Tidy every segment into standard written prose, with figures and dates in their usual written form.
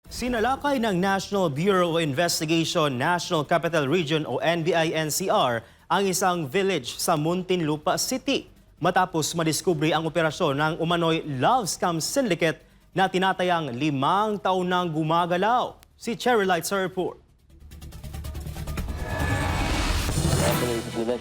Sinalakay ng National Bureau of Investigation National Capital Region o NBI-NCR ang isang village sa Muntinlupa City matapos madiskubre ang operasyon ng umano'y love scam syndicate na tinatayang 5 taon nang gumagalaw. Si Cherry Light sa report.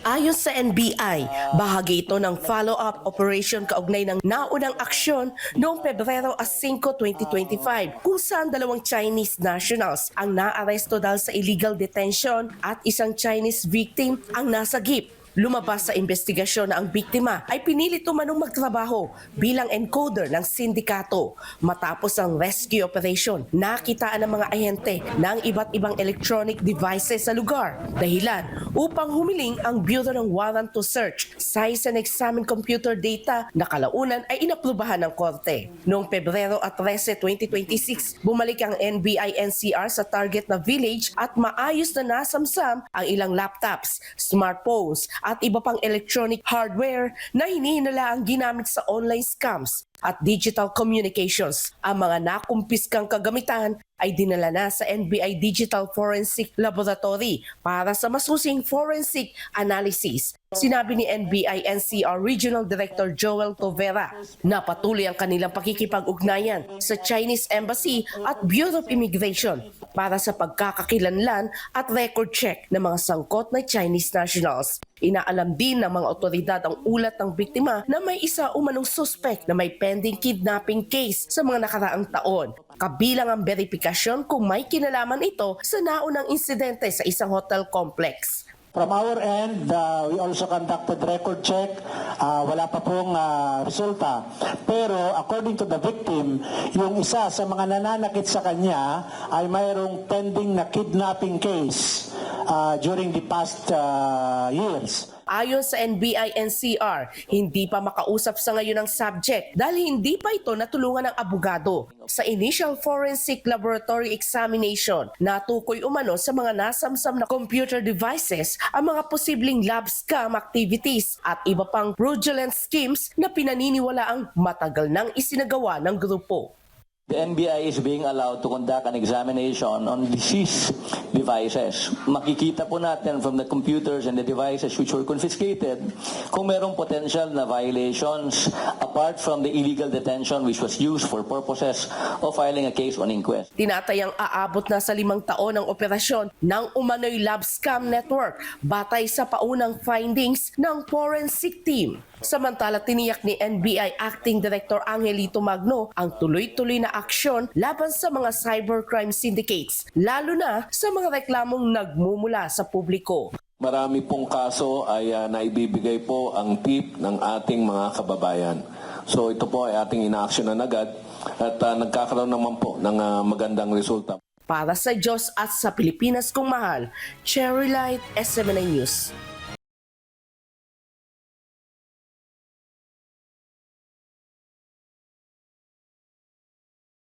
Ayon sa NBI, bahagi ito ng follow-up operation kaugnay ng naunang aksyon noong Pebrero 5, 2025 kung saan 2 Chinese nationals ang naaresto dahil sa illegal detention at isang Chinese victim ang nasagip. Lumabas sa investigasyon na ang biktima ay pinilit umanong magtrabaho bilang encoder ng sindikato. Matapos ang rescue operation, nakitaan ng mga ahente ng iba't ibang electronic devices sa lugar. Dahilan upang humiling ang Bureau ng warrant to search, size and examine computer data na kalaunan ay inaprubahan ng korte. Noong Pebrero 13, 2026, bumalik ang NBI-NCR sa target na village at maayos na nasamsam ang ilang laptops, smartphones, at iba pang electronic hardware na hinihinala ang ginamit sa online scams at digital communications. Ang mga nakumpiskang kagamitan ay dinala na sa NBI Digital Forensic Laboratory para sa masusing forensic analysis. Sinabi ni NBI-NCR Regional Director Joel Tovera na patuloy ang kanilang pakikipag-ugnayan sa Chinese Embassy at Bureau of Immigration para sa pagkakakilanlan at record check ng mga sangkot na Chinese nationals. Inaalam din ng mga otoridad ang ulat ng biktima na may isa umanong suspect na may pending kidnapping case sa mga nakaraang taon. Kabilang ang verifikasyon kung may kinalaman ito sa naunang insidente sa isang hotel complex. From our end, we also conducted record check. Wala pa pong resulta. Pero according to the victim, yung isa sa mga nananakit sa kanya ay mayroong pending na kidnapping case during the past years. Ayon sa NBI-NCR, hindi pa makausap sa ngayon ang subject dahil hindi pa ito natulungan ng abogado. Sa initial forensic laboratory examination, natukoy umano sa mga nasamsam na computer devices ang mga posibleng lab scam activities at iba pang fraudulent schemes na pinaniniwalaang matagal nang isinagawa ng grupo. The NBI is being allowed to conduct an examination on these devices. Makikita po natin from the computers and the devices which were confiscated kung merong potential na violations apart from the illegal detention which was used for purposes of filing a case on inquest. Tinatayang aabot na sa 5 taon ang operasyon ng umano'y lab scam network batay sa paunang findings ng forensic team. Samantala tiniyak ni NBI Acting Director Angelito Magno ang tuloy-tuloy na aksyon laban sa mga cybercrime syndicates, lalo na sa mga reklamong nagmumula sa publiko. Marami pong kaso ay naibibigay po ang tip ng ating mga kababayan. So ito po ay ating inaaksyonan agad at nagkakaroon naman po ng magandang resulta. Para sa Diyos at sa Pilipinas kong mahal, Cherry Light, SMNI News.